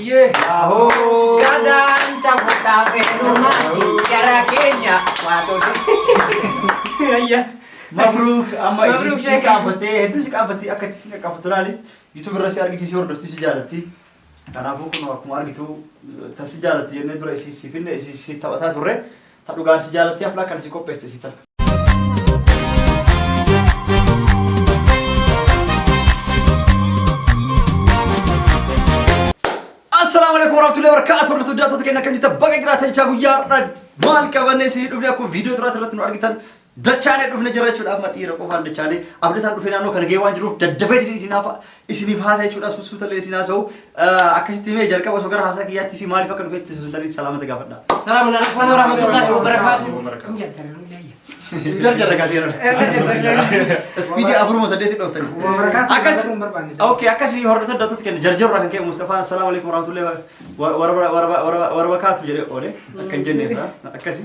Ye, kadang cabut tape rumah cara Kenya waktu Iya. Mabruk amma Mabruk, isin Sheikh. kabate hedus kabate akati kapaturali YouTube irratti argiti si hordofti si jaalatti kanaafuu kun akkuma argitu ta si jaalatti jennee dura si finne si taphataa turre ta dhugaan si jaalatti aflaa kan si qopheeste si tan السلام عليكم ورحمة الله وبركاته. ورحمة الله وبركاته. كنا بقى جرات الشابو يارنا مال كمان سيد دفني أكو فيديو ترى تلاتة نوع دچانه دفنه جرات شو أما إيرا كوفان دچانه أبدا دفنه أنو كنا جوان جروف دفعت دي إسني فهذا يشوف أسوس فتلة إسنا سو أكشتي مي جالك بس وكر هذا كياتي في مالي فكر دفعت سوسن تري سلامة تجافنا. السلام عليكم ورحمة الله وبركاته. جر كاسير. سبيدي أفرو مسدتي دوفتني. أكاس. أوكي أكاس يهرب تدرت كنا جر راح كي مصطفى السلام عليكم ورحمة الله وبركاته جري أولي كنجنة فا أكاسي.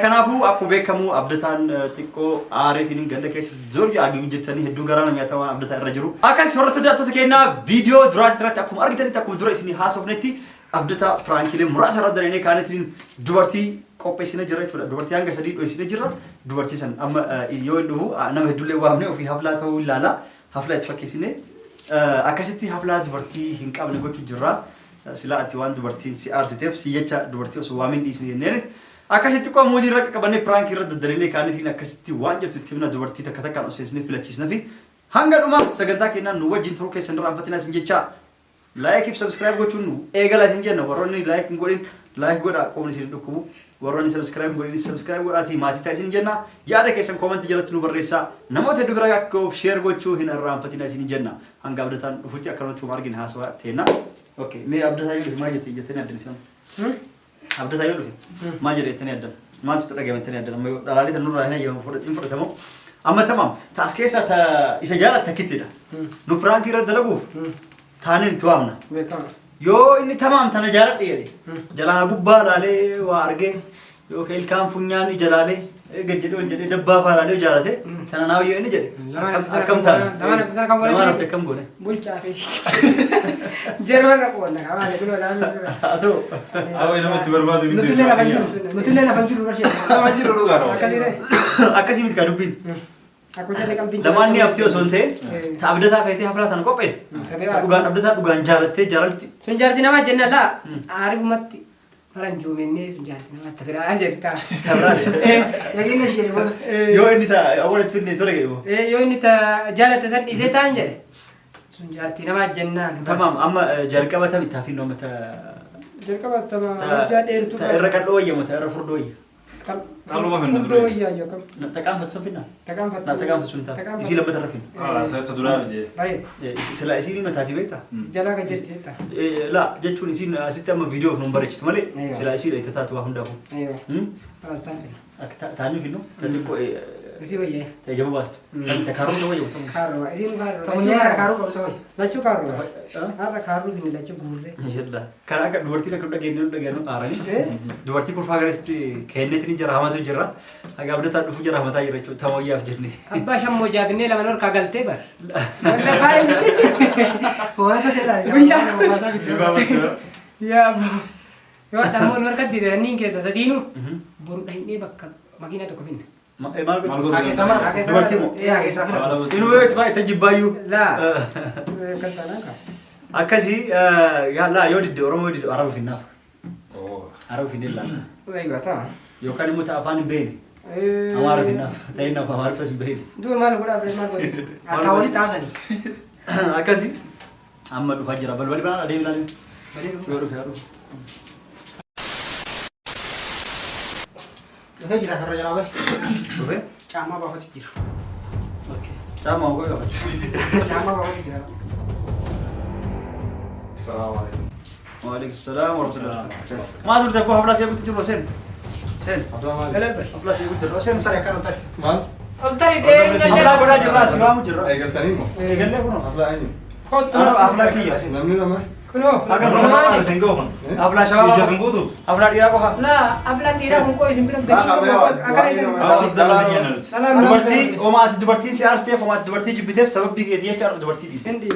كنافو أكو بكمو أبدتان تكو آريتين عندنا كيس زوج أجي وجدتني هدو غرانا مياتوا أبدتان رجرو. أكاس يهرب تدرت كنا فيديو دراسة ترى تكو أرجعتني تكو دراسة هاسوف نتي أبدتا فرانكيلي مراسة ردنا كانتين دوبارتي قبيسنا جرا يقول دوبارتي عنك سديد ويسنا جرا دوبارتي سن أما يوينه أنا مهدولة وامنه وفي حفلات هو لا حفلات فكيسنا أكاسيتي حفلات دوبارتي هنك أبنى قلت جرا سلاأتي وان دوبارتي سي أرسيتف سيجا دوبارتي وسوامين إسني نيرت أكاسيتي كم مودي رك كبني فرانكي رد دريني كانتين أكاسيتي وان جت تبنا دوبارتي تكتا كانوا سيسنا في لاتشيسنا في هنگا دوما سجدا كنا نوجين ثرو كيسنا رامفتنا سنجتشا لايك if subscribe go chunu egala sinjenna warroni like godin like goda komni sin dukubu warroni subscribe godin subscribe godati mati ta sinjenna yaada kesan comment jalatu nu barresa namote dubira ko share gochu hin arram fatina sinjenna hanga abdatan futi akalatu margin haswa tena okay me abdata yudu majete jetene adden sam abdata yudu majete tene adden matu tadaga metene adden ma dalali tanu rahina yam fudat infurtamo amma tamam taskesa ta isajala takitida nu prank iradalaguf ثاني توامنا يو إني تمام ثنا جالت إيه جلنا غبا لالي وارجع يو كيل كام فنياني جلالي جدّي وجدّي دبّا فارالي جالته ثنا ناوي يو إني جدّي كم ثاني لما نفتح كم قولة بول شافي جرّا ركونا كمان يقولوا لا أتو أو إنه متبرمادو مثلنا فنجرو رشيد ما جيرو لغارو أكاسي متكادوبين aku jadi kambing. Laman ni aftio sonte, abdata fete haflatan ko pest. Dugan abdata dugan jalatte jalalti. Sunjarti nama jenna la, arif mati. Faran jumenne sunjarti nama tafira aja kita. Tabras. Lagi nasi jadi mana? Yo ini ta awal itu ni tole gitu. Yo ini ta jalatte san isetan jadi. Sunjarti nama jenna. Tamam, amma jalka bata bitafin no mata. Jalka bata ma jadi itu. Ta errakan doya mata errafur doya. Kalau mau hendak dulu iya ya kam. Takam fatsofina. Takam fat. Na takam fatsunta. Isi lama tarafin. saya sedura aja Baik. Sila isi ni mata tibeta. Jala ka jadi ta. La, jechun isi asitta ma video of number chit male. Aywa. Sila isi ita tatu wa hunda ko. Ayo. Hmm? Pastan. Tani fino. Tati ko Isi waye. ta jabu bastu. Ta karum no wayo. Karo. Isi karo. Tamunya karo kau soi. Lacu karo. Ara karo gini lacu gurre. Yalla. Kana ka duwarti na kudda genu da genu arani. Duwarti kur fagaresti kennet ni jara hamatu jira. Aga abda ta dufu jara hamata jira chu tamoyaf jirni. Abba shammo jabne la manor kagalte bar. Kau itu saya dah. Bisa. Ya. Yo tamon markat dire ning kesa sadinu. Boru dai ne bakka makina to kofin. Mal Malgor. Agak sama. Dubarti mo. Iya, agak sama. Inu wet ba ita jibbayu. La. Kantana ka. Akasi yalla yodi de oromo yodi arabu finaf. Oh Arabu finilla. Aywa ta. Yo kan muta afani beni. Amara finaf. Tayna fa marfa beni. Dur mal gura bre mal gura. Kau ini tahu sani. Akasi amma du fajira bal bal bana ade bilal. Yo fiaru. Kita jiran karo jalan apa? Oke. Cama bawa cikir. Oke. Sama ko yo. Cama bawa cikir. Assalamualaikum Waalaikumsalam warahmatullahi wabarakatuh. Ma dur tapo hafla siya kutu sen. Sen. Hafla siya kutu sen Saya kan ntar. Mal Altari Hafla goda jira siwa mu jira. Egal tani mo Galle ko no. Afla ini Khot Hafla ki ya. Namni nama كنو Mana tengok kan? Afla Iya shabab. sungguh. Afla dira ko ha. لا أبلا تيرا هم كويس بينهم سلام Dubartii oomaati dubartiin si aartee oomaati dubartii jibbiteef sababbii keetii jecha dubartii dhiise. عندي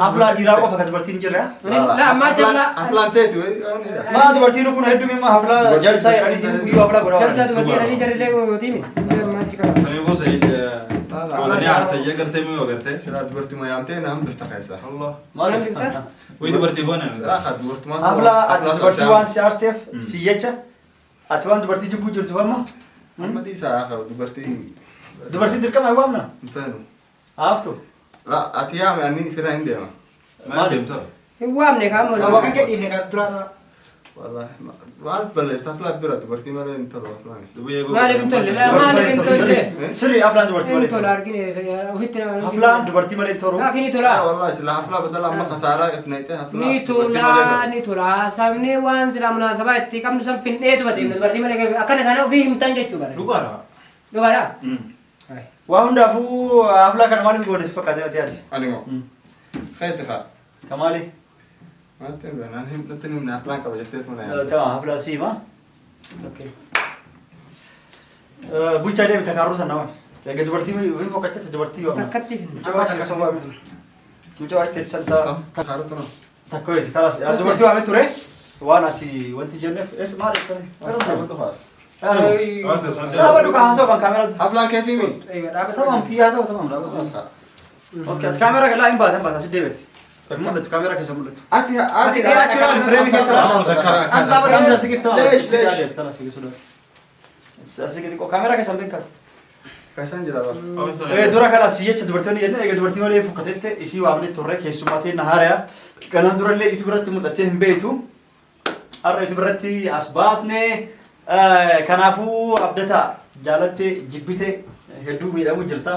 Afla dhiiraa qofa ka dubartiin jirra. لا ما جبنا Aflaanteeti Maa dubartiin kun hedduu mimma afla jalsaa jedhanii guyyuu afla godhaa. جلسة دمتي راني جري ليه وتيمي ما تكلم Sani saya Wala arta ya garte mi garte. silaa dubartii mayaamtee nam bifta keessa. Allah. Maaliif? Wai dubartii gona. Raaxa dubartumaa. Afla ati dubartii waan si aarteef si jecha ati waan dubartii jibbuu jirtu amma Amma dhiisaa haa dubartii. dubartii dirqama hin waamna. Intaanu. Haaftu. Ati yaame ani fira hin deema. Mana demta. هو أمني كامل Sama kan jadi negara turun. Wallaahi waan balleessa aflaa dura dubartii malee hin tolu aflaani. Dubai ما لك انت لا ما لك انت Sirrii aflaan dubartii انت malee. لا أركني وهتنا Aflaan dubartii malee toruu. لكن انت Haa لا wallaahi silaa aflaa badala amma kasaaraa ifnaytee aflaa. نيتو لا نيتو لا سامني وان سلا مناسبة تي كم نسم فين ايه تبغى تبغى تبغى تبغى أكنه ثاني وفيه متنجج شو كاره Lugara. لو كاره Waa hundaafuu aflaa kana maaliif goone si fakkaate ati yaadi? Ani moo. Khayta kaa. Kamaali? Wanti naan natti himne aflaan qaba jetteet mana yaame. Tamam aflaa siima. Okay. Bulchaa deemte kaaruu sana waan. Egaa dubartii wayii fokkattee dubartii waamna. تركتي Mucaa waa akka sabaa miti. Mucaa waa isteet salsaa. Kaaruu tana. Takka wayiiti kalaas. Dubartii waamee ture. Waan ati wanti jenneef eessa maal eessanii? Kaaruu haas. Wanta Dhaaba dhugaa haasoo kan kaameraa. Aflaan keetii mi? Tamam kiyyaa ta'u tamam dhaaba. Okay ati kaameraa kan laa hin baatan baata si deebete. Mul'atu kaameraa keessa mul'atu. Ati Ati achiraan fireemi keessa mul'atu. As dhaaba dhamsa si giftaa. Leesh. Kana si giftuu. Asi xiqqoo kaameraa keessa hin beekatu. Kaisaan jira bara. Dura kana si jecha dubartoonni jenne egaa dubartii malee fukkateette isii waamne turre keessumaa ta'e na haariyaa. Kanaan durallee itu biratti mul'attee hin beektu. Har'a itu biratti as baasne kanaafuu abdataa jaalattee jibbite hedduu miidhamuu jirta.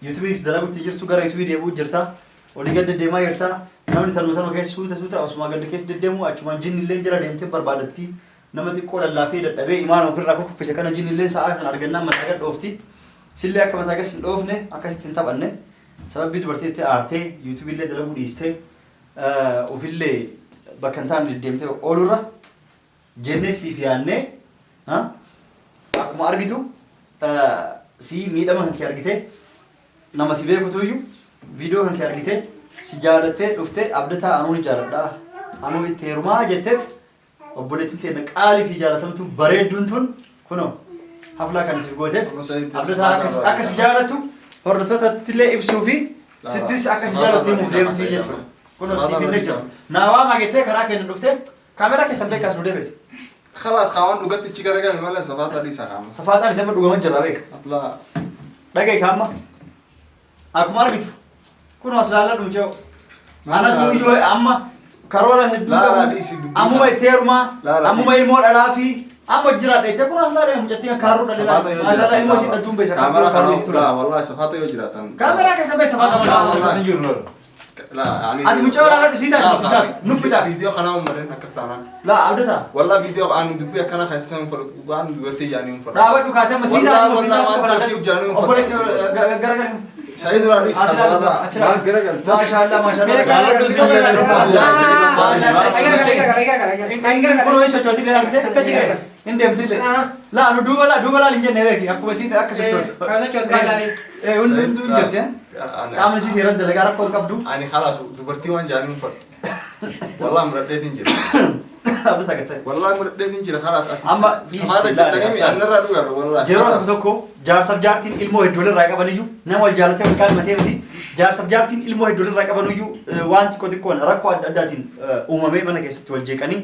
Yuutuubiis dalaguutti jirtu gara yuutuubii deemuu jirta. Olii gad deddeemaa jirta. Namni tanuu keessa suuta osuma gad keessa deddeemu achumaan jinni illee jira deemtee barbaadatti. Nama xiqqoo lallaafee dadhabee imaan ofirraa kuffise kana jinni illee sa'a kana argannaan mataa gad dhoofti. Sillee akka mataa gad hin dhoofne akkasitti hin taphanne. Sababii dubartii itti aartee yuutuubii illee dalaguu dhiistee ofillee bakka hin taane deddeemtee oolurra jennee siif yaannee akkuma argitu si miidhama kan kee argite nama si beekutu iyyuu viidiyoo kan kee argite si jaalattee dhuftee abdataa anuun jaaladha anuu itti heerumaa jetteet obboleettiin teenya qaalii fi jaalatamtu bareedduun tun kunoo haflaa kan siif gooteet abdataa akka si jaalattu hordoftootatti illee ibsuu fi sittis akka si jaalattu himuuf deemtii jechuudha. Kunoo siif hin jira. Naawaa maagettee karaa keenya dhuftee kaameraa keessan beekaas nu deebite. Khalaas kaawwan dhugatti ichi garagalu malee safaata dhiisaa kaama. Safaataan itti amma dhugaman jirra beeka. Aflaa. Dhagaye kaama. Akkuma argitu. Kun as laala dhumchoo. Anatu iyyoo amma karoora hedduu qabu. Ammuma itti heerumaa. Ammuma ilmoo dhalaa fi amma jiraadha itti kun as laala mucattii kaaruu dhalaa. Maashaallah ilmoo isin dhaltuun beesa. Kaamera kaaruu itti tura. Wallahi safaata yoo jiraatan. Kaameraa keessa beesa safaata. Kan jiru lor. Ati mucaa dhalaa dhisiidhaa nuffitaa. Viidiyoo kanaa uummateen akkas taanaan. Laa abdataa. Wallahi viidiyoo aan dubbii akkana keessan waan dubartii jaanii hin fudhatu. Dhaabadhu kaatee amma siidaa Obboleetti garagalee. Sayyid Raadis Achirraa garagal. Maashaallah maashaallah. Kunoo isa sochooti illee argite akkatti garagalee. Hin deemti illee. Laa nu duuba laa hin jenne beeki akkuma isiin akka sochooti. Hundi hin jirti. Qaamni isii seeraan dalagaa rakkoo qabdu. Ani khalaas dubartii waan jaanii hin fudhatu. Wallahi muradheetiin jira. Abdata gattee. Wallahi muradheetiin jira khalaas ati. Amma safaata jettanii annarraa dhugaa wallahi. Yeroo tokko jaarsaaf jaartiin ilmoo hedduu irraa qaban iyyuu nama wal jaalatee wal kaalmatee miti jaarsaaf jaartiin ilmoo hedduu irraa qaban iyyuu waan xiqqoo xiqqoon rakkoo adda addaatiin uumamee mana keessatti wal jeeqanii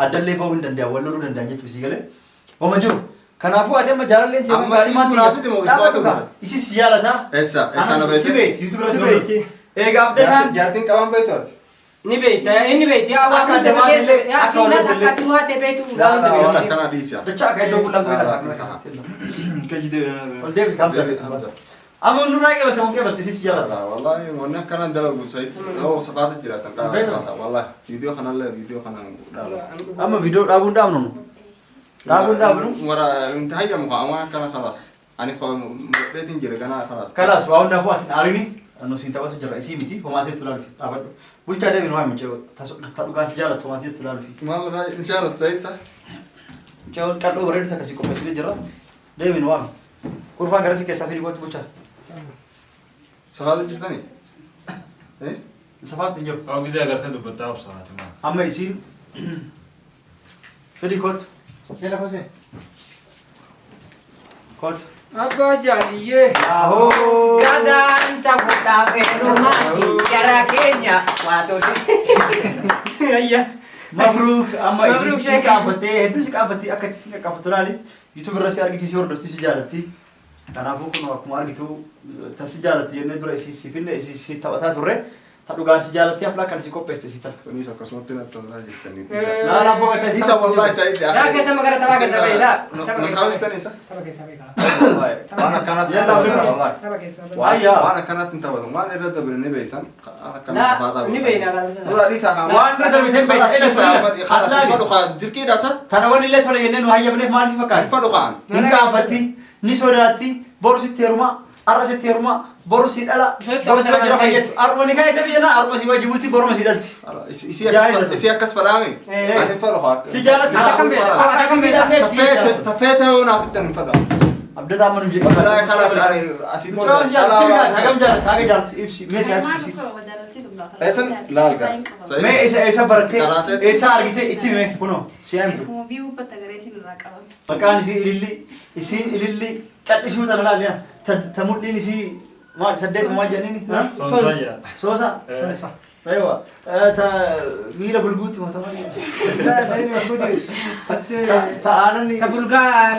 addallee bahuu hin danda'an wal loluu danda'an jechuudha sii galee. Homa jiru. Kanaafuu ati amma jaalalleen si Amma si funaafiti moo isbaatu dha? Isis si jaalataa. Eessa na beekte? Si beekti yuutuubira si beekti. Egaa abdataan jaartiin qaban beektu. Ni beektaa inni beektii yaa waan hunda keessa yaa kiinaa akka ati waatee beektu Waan akkana dhiisya. dachaa akka iddoo bulan goota. Kajide. Ol deebis kamsa. Amma nurraa qabate moo qabate isis si jaalataa. Wallahi wanni akkana dalagu sayid. Oo safaata jiraatan qaama safaata wallahi. Viidiyoo kanallee viidiyoo kana dhaala. Amma viidiyoo dhaabuun dhaabnu. Dhaabuun dhaabnu. Mara intahayya muka amma akkana khalaas. Ani muradheetiin jira ganaa khalaas. Kalaas waa hundaafuu ati dhaarini. أنو سين تبغى سجرا إسي متي وما تيجي تلال في أبدا قلت هذا من وين مجاو تلقى سجارة وما تيجي تلال في ما لا إن شاء الله سعيد صح جاو كارلو بريد تكسي كوب مسيرة جرا ده من وين كورفان كرسي كسافيري قوت بوشة سؤال جتني إيه سفارة تجيب أو كذا أقدر تدو بتعرف صراحة ما أما يصير فدي كوت يلا خوسي كوت Apa jadiye? أهو Kadang tak buta perumati cara Kenya waktu iya مبروك أما مبروك يصير شيخ. كافتي بس كافتي أكتسي كافترالي يوتيوب راسي أرجع تسيور درتي سجارتي أنا أقول كنا أكمل أرجع تو تسجارتي يعني درا إسي فين إسي تبعتها توري تلقى سجارتي أفلا كان سيكو بس تسيتا فنيس أقسم تنا تنا جتني لا لا بوه تسيتا إيسا والله سعيد يا لا kita makan tamak sabai lah. نخاوش تاني صح Tamak sabai kah? وأنا كانت يلا بينا. والله Tamak sabai. وأيا وأنا كانت أنت بدو ما نرد برني بيتان أنا كان لا سفادا ini beda kan. ولا ليس أنا وأنا رد بيتين بيت. خلاص إيه ليس نسوي؟ خلاص أصلاً. فلو خان جركي راسا تناول اللي تولي ينن وهي بني مالي فكان فلو خان إن كافتي نسوراتي بورسي تيرما أرسي تيرما بورسي لا بورسي وجرا فيت أرمني كاي تبي أنا أرمسي وجبتي بورمسي دلتي إسي أكس فلامي إيه. أنا فلو خان سجارة Ada kan beda. Ada kan beda. تفيت هنا في التن فدا أبدأ من نجيب لا خلاص أنا أسيب شو يا تيجي هاجم جال هاجم جال إبسي ميسي إبسي Esan lalga. ما إيسا برتة إيسا أرجيته إتي مه كنو سيامتو مكان يسي إللي يسين إللي كاتشوا تنالا ليه تمرني نسي ما سديت ما جانيني ها صوصية سوسا أيوة تا ميلا بلغوتي ما تماني Tadi aku tu. Pas تا أنا ني tabulgan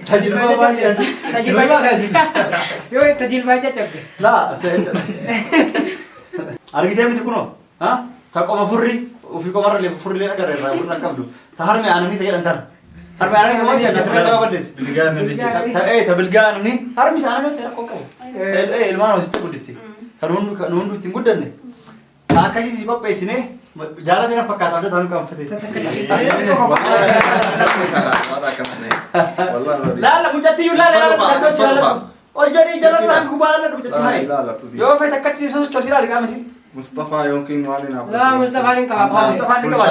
تجربة ما هي أسي تجربة ما هي أسي Yo tajil baca cak. لا أرجيته متى كنو ها تاكو مفري وفي كمرة اللي فري لنا كره رأي كم دو تهرمي أنا ني تجي أنتر هرمي أنا كمان يا ناس بس أقول لك بلقانا ليش إيه تبلغان ني هرمي سأنا نو ترى كوكو إيه المانو استقول دستي كانون تيمود دني كاكاشي سيبا بيسني جالا دينا فكاتا ده تانو كم فتي لا لا مجتي لا لا لا oh jadi jalan lang kubalan na dito tayo. Yo fay takat si Sus chosira di kami si. Mustafa يمكن واني نابل. Lah Mustafa ni kah? Mustafa ni ka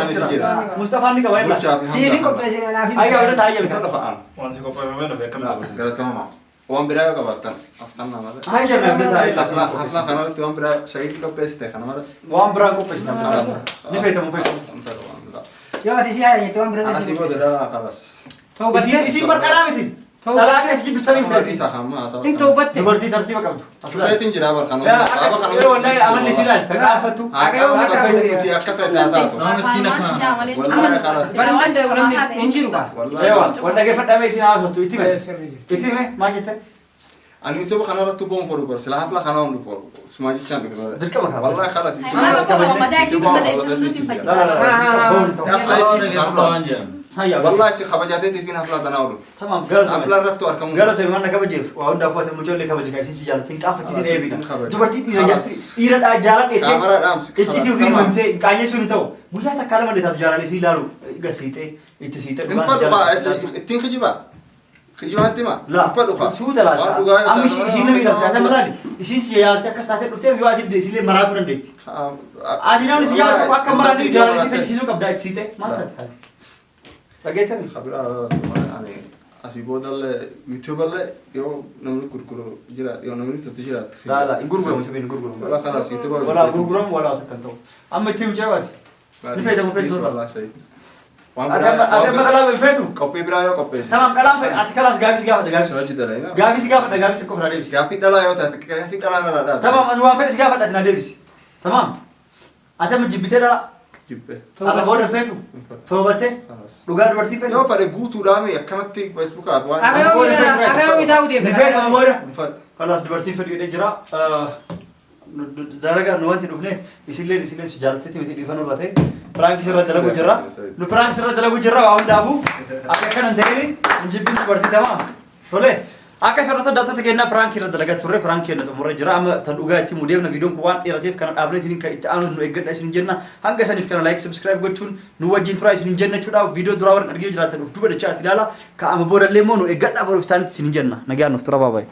Mustafa ni ka wala. سيرين كوب بس أنا في Ay ka udah tayo فلو bita. خان. وانسي كوبا بمنا بكم لا قالت ماما. وان برايو كباتن. أصلا ما هذا. Ay ya udah tayo. أصلا خانوا توان برايو شيء كوب بس تك أنا مرة. Wan brang ko pes na. Ni fay tamo fay. يا دي سيا itu am أنا سيبو درا خلاص. Taubat Isi perkara miti. Lala ka si bisa minta أنا si. سيسا خام أصلا. Ini taubat Ni berarti tertiba kamu. Aslan. Asli tinjira bar خانوا. Ya, yo wallahi aman ni silan. Taka fatu. نعم مسكينة كنا والله خلاص. Barang ada orang ni injiru kah? Sewa. Wanda ke fata me sina aso tu itime. Itime ma jete. أنا يوتيوب خانوا رتو بوم فورو بس لا حفلة خانوا من فورو سماجي كان كده. Dirka maka. والله خلاص. Hayya. والله سي خبجاتي تفين حفلة تناولو. Tamam galat. حفلة رتو أركم. Galat ay mana kabajef. Wa unda fata mujolle kabajiga sin si jalan. Tin ka fati ni ebina. Kabaj. Dubarti ira jati. Ira da jalan ete. كاميرا دامس. Echiti fi mamte kanye suni taw. Buya ta kalama le ta jalan si lalu. Gasite. Itisite. انفضوا بقى التين خجبا. خجبا انت ما. لا انفضوا بقى. سودا لا أمي شيء نبي نبي هذا مراني إيشين سيا تكاس تحت الأفتة بيوادي بدي سيله مراتو رنديت أدينا من سيا تبغى كم مراني جالس سيته شيء كبدا سيته ما تدخل لقيتني خبر يعني أسيبو دل يوتيوب دل يو نملك كركرو جرا يو نملك تتجرا. لا نقول قرام تبين نقول قرام ولا خلاص يوتيوب ولا قول قرام ولا تكنتو أما تيم جواد نفيد مفيد والله شيء. أتم ألعب الفيتو كوبي برايو كوبي. تمام ألعب في أتكلاس جابس جابس سواجي دلائنا. جابس كفر عليه بس كافي دلائيو تات كافي دلائنا لا. تمام أنا وافق جابس أتنا ديبس تمام أتم جبتة لا جبه. أنا بقول الفيتو توبته خلاص. لقار برتي فيتو يو فرق قوتو رامي كانت فيسبوك أبوان. Agak tahu dia. نفيت أنا مورا فرق. خلاص دلوقتي في الإجراء درجة نوانتي دفنه يسيلين سجالتي تبي تبي فنور لاتي فرانك سر دلقو جرا نفرانك سر دلقو جرا وعند أبو أكيد ننتهي نجيب دلوقتي تمام soleh akka sarata data tegenna prank ira dalaga turre prank ira tumure jira am taduga itti mudevna video ko wan iratif kan abnet nin ka itti anu no egga isin jenna hanga sanif kan like subscribe gochun nu wajin tura isin jenna chuda video drawar argi jira tan uftu bada chat lala ka am bodalle mo no egga da bar uftan isin jenna naga nuftura bye bye